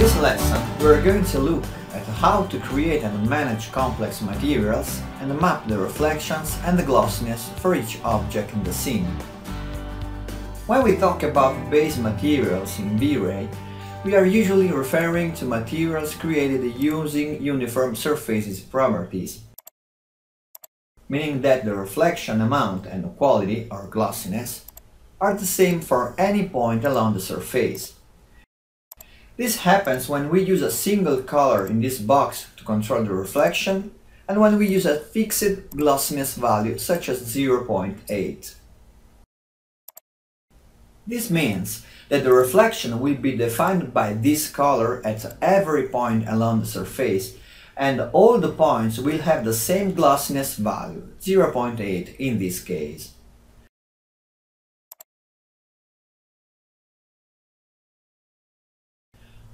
this lesson, we're going to look at how to create and manage complex materials and map the reflections and the glossiness for each object in the scene. When we talk about base materials in V-Ray, we are usually referring to materials created using uniform surfaces properties, meaning that the reflection amount and quality, or glossiness, are the same for any point along the surface. This happens when we use a single color in this box to control the reflection and when we use a fixed glossiness value such as 0.8. This means that the reflection will be defined by this color at every point along the surface, and all the points will have the same glossiness value, 0.8 in this case.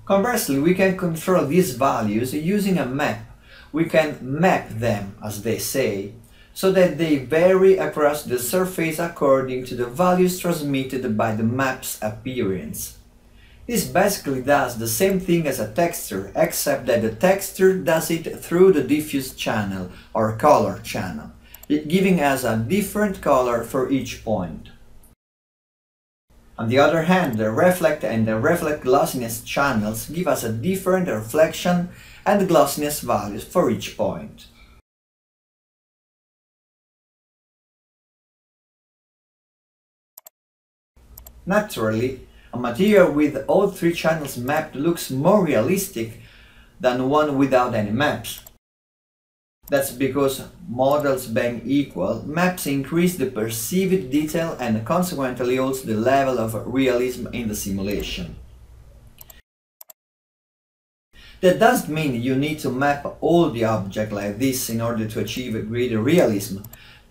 Conversely, we can control these values using a map. We can map them, as they say, so that they vary across the surface according to the values transmitted by the map's appearance. This basically does the same thing as a texture, except that the texture does it through the diffuse channel or color channel, giving us a different color for each point. On the other hand, the reflect and the reflect glossiness channels give us a different reflection and glossiness values for each point. Naturally, a material with all three channels mapped looks more realistic than one without any maps. That's because models being equal, maps increase the perceived detail and consequently also the level of realism in the simulation. That doesn't mean you need to map all the objects like this in order to achieve greater realism.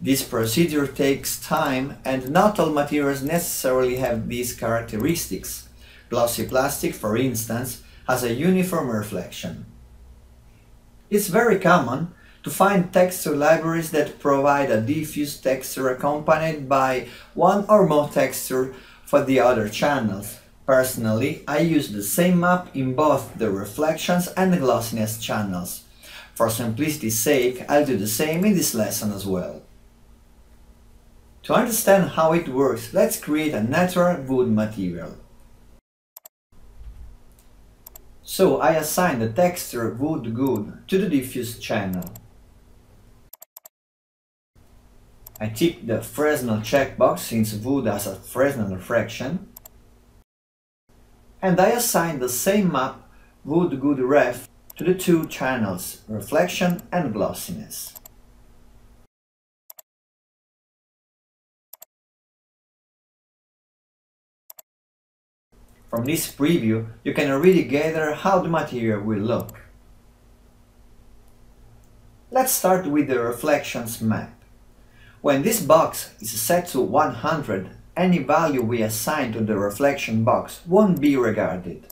This procedure takes time and not all materials necessarily have these characteristics. Glossy plastic, for instance, has a uniform reflection. It's very common to find texture libraries that provide a diffuse texture accompanied by one or more texture for the other channels. Personally, I use the same map in both the reflections and the glossiness channels. For simplicity's sake, I'll do the same in this lesson as well. To understand how it works, let's create a natural wood material. So I assign the texture wood good to the diffuse channel. I tick the Fresnel checkbox since wood has a Fresnel refraction, and I assign the same map wood good ref to the two channels, reflection and glossiness. From this preview, you can already gather how the material will look. Let's start with the reflections map. When this box is set to 100, any value we assign to the reflection box won't be regarded.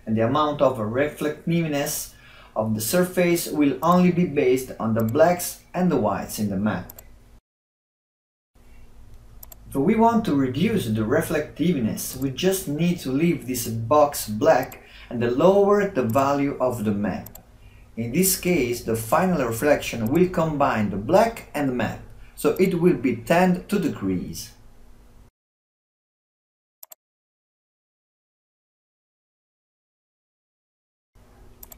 And the amount of reflectiveness of the surface will only be based on the blacks and the whites in the map. If we want to reduce the reflectiveness, we just need to leave this box black and lower the value of the map. In this case, the final reflection will combine the black and the map, so it will be 10 to decrease.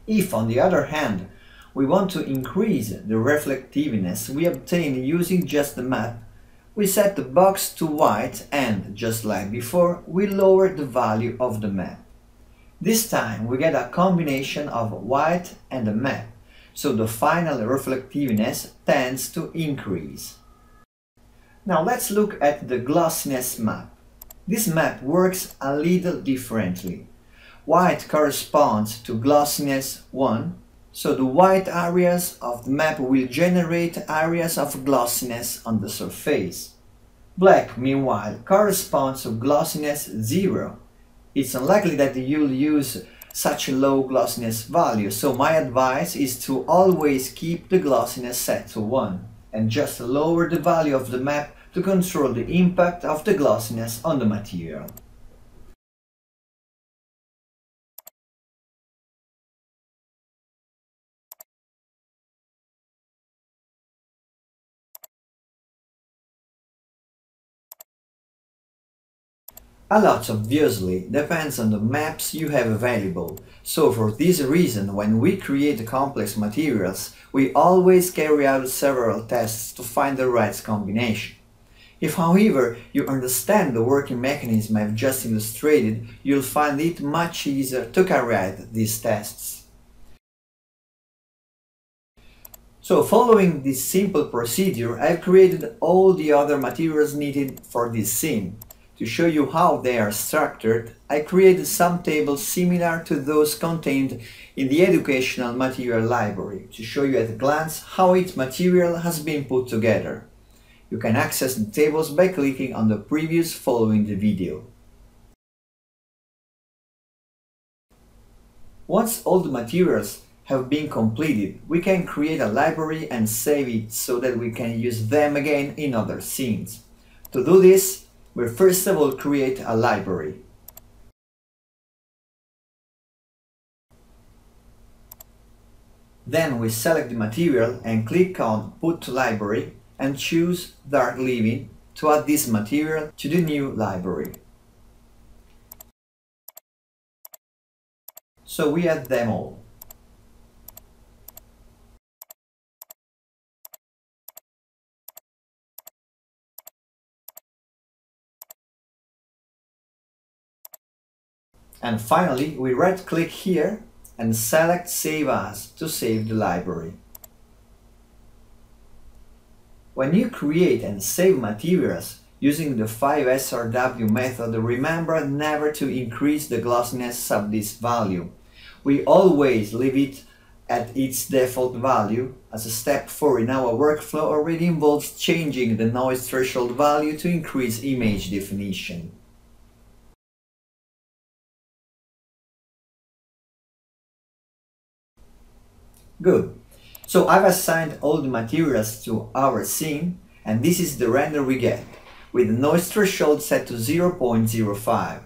If, on the other hand, we want to increase the reflectiveness we obtain using just the map, we set the box to white and, just like before, we lower the value of the map. This time we get a combination of white and a map, so the final reflectiveness tends to increase. Now let's look at the glossiness map. This map works a little differently. White corresponds to glossiness 1, so the white areas of the map will generate areas of glossiness on the surface. Black, meanwhile, corresponds to glossiness 0. It's unlikely that you'll use such a low glossiness value, so my advice is to always keep the glossiness set to 1 and just lower the value of the map to control the impact of the glossiness on the material. A lot obviously depends on the maps you have available, so for this reason when we create complex materials we always carry out several tests to find the right combination. If however you understand the working mechanism I've just illustrated, you'll find it much easier to carry out these tests. So following this simple procedure, I've created all the other materials needed for this scene. To show you how they are structured, I created some tables similar to those contained in the educational material library to show you at a glance how each material has been put together. You can access the tables by clicking on the previews following the video. Once all the materials have been completed, we can create a library and save it so that we can use them again in other scenes. To do this, we first of all create a library. Then we select the material and click on Put to Library and choose Dark Living to add this material to the new library. So we add them all. And finally, we right-click here and select Save As to save the library. When you create and save materials using the 5SRW method, remember never to increase the glossiness of this value. We always leave it at its default value, as step 4 in our workflow already involves changing the noise threshold value to increase image definition. Good. So I've assigned all the materials to our scene, and this is the render we get, with the noise threshold set to 0.05.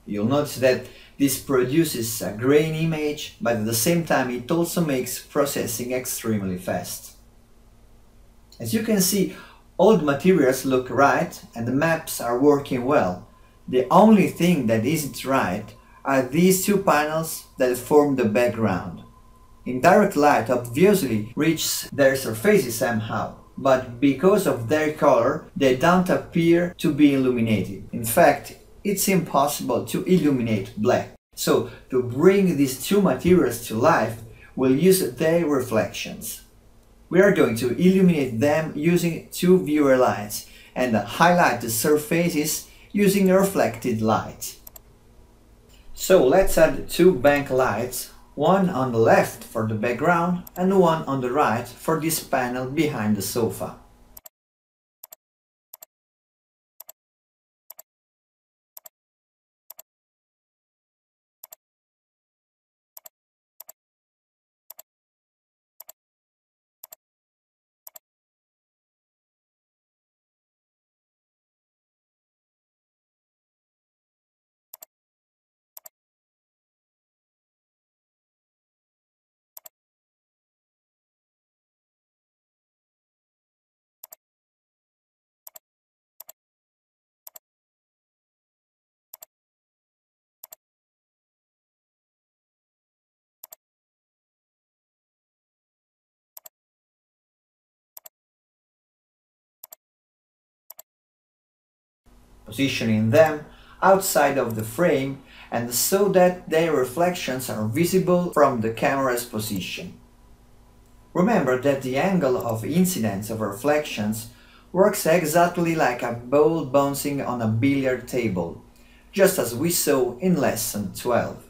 You'll notice that this produces a grain image, but at the same time it also makes processing extremely fast. As you can see, all the materials look right and the maps are working well. The only thing that isn't right are these two panels that form the background. Indirect light obviously reaches their surfaces somehow, but because of their color, they don't appear to be illuminated. In fact, it's impossible to illuminate black. So, to bring these two materials to life, we'll use their reflections. We are going to illuminate them using two viewer lights and highlight the surfaces using reflected light. So, let's add two bank lights, one on the left for the background and one on the right for this panel behind the sofa. Positioning them outside of the frame and so that their reflections are visible from the camera's position. Remember that the angle of incidence of reflections works exactly like a ball bouncing on a billiard table, just as we saw in lesson 12.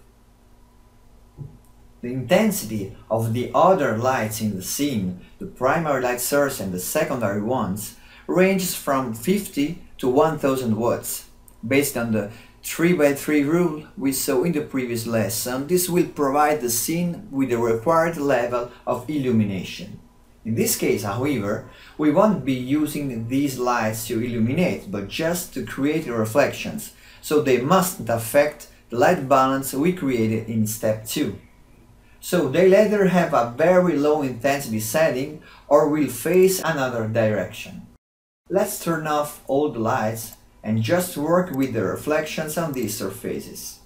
The intensity of the other lights in the scene, the primary light source and the secondary ones, ranges from 50 to 1000 watts. Based on the 3x3 rule we saw in the previous lesson, this will provide the scene with the required level of illumination. In this case, however, we won't be using these lights to illuminate, but just to create reflections, so they mustn't affect the light balance we created in step 2. So they'll either have a very low intensity setting or will face another direction. Let's turn off all the lights and just work with the reflections on these surfaces.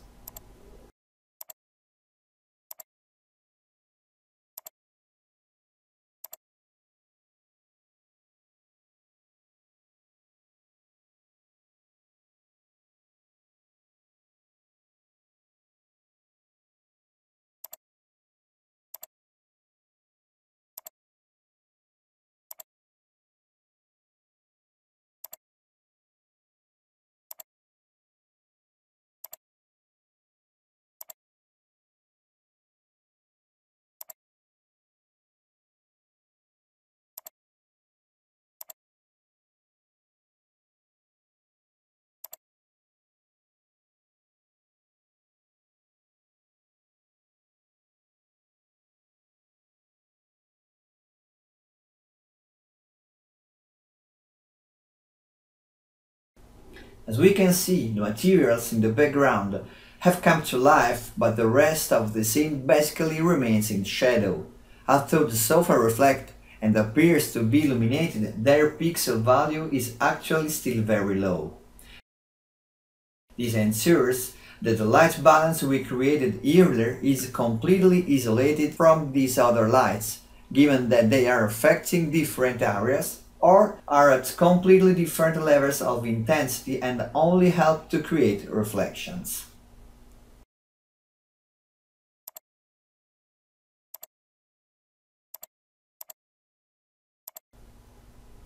As we can see, the materials in the background have come to life, but the rest of the scene basically remains in shadow. Although the sofa reflects and appears to be illuminated, their pixel value is actually still very low. This ensures that the light balance we created earlier is completely isolated from these other lights, given that they are affecting different areas or are at completely different levels of intensity and only help to create reflections.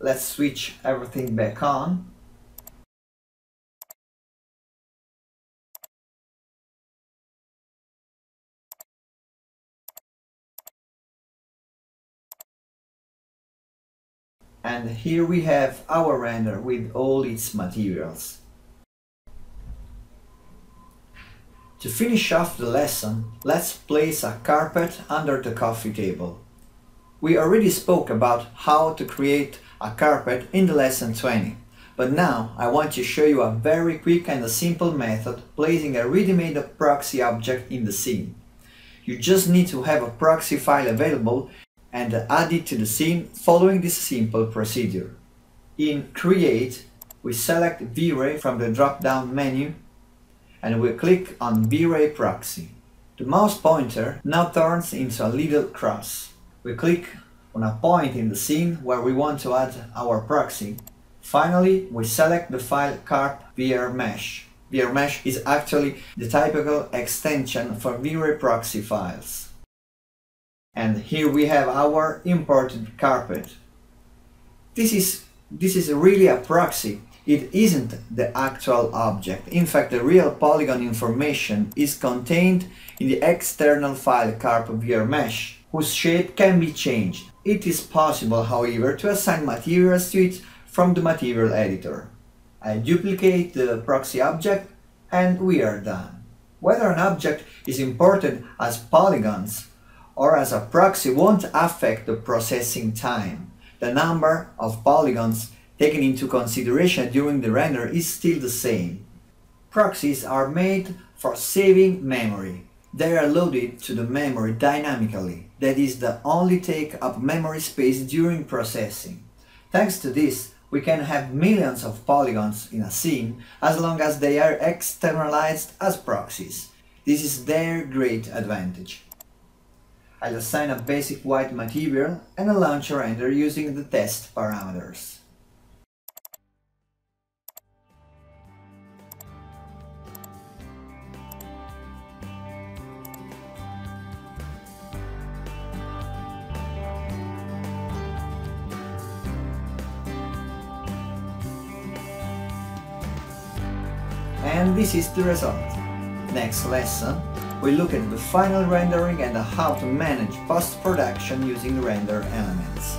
Let's switch everything back on. And here we have our render with all its materials. To finish off the lesson, let's place a carpet under the coffee table. We already spoke about how to create a carpet in the lesson 20, but now I want to show you a very quick and a simple method placing a ready-made proxy object in the scene. You just need to have a proxy file available and add it to the scene following this simple procedure. In Create, we select vray from the drop-down menu and we click on vray proxy. The mouse pointer now turns into a little cross. We click on a point in the scene where we want to add our proxy. Finally, we select the file carp vrmesh. Vrmesh is actually the typical extension for vray proxy files. And here we have our imported carpet. This is really a proxy. It isn't the actual object. In fact, the real polygon information is contained in the external file carp vrmesh, whose shape can be changed. It is possible, however, to assign materials to it from the material editor. I duplicate the proxy object and we are done. Whether an object is imported as polygons or as a proxy won't affect the processing time. The number of polygons taken into consideration during the render is still the same. Proxies are made for saving memory. They are loaded to the memory dynamically. That is, they only take up memory space during processing. Thanks to this, we can have millions of polygons in a scene as long as they are externalized as proxies. This is their great advantage. I'll assign a basic white material and a launch a render using the test parameters. And this is the result. Next lesson, we look at the final rendering and how to manage post-production using render elements.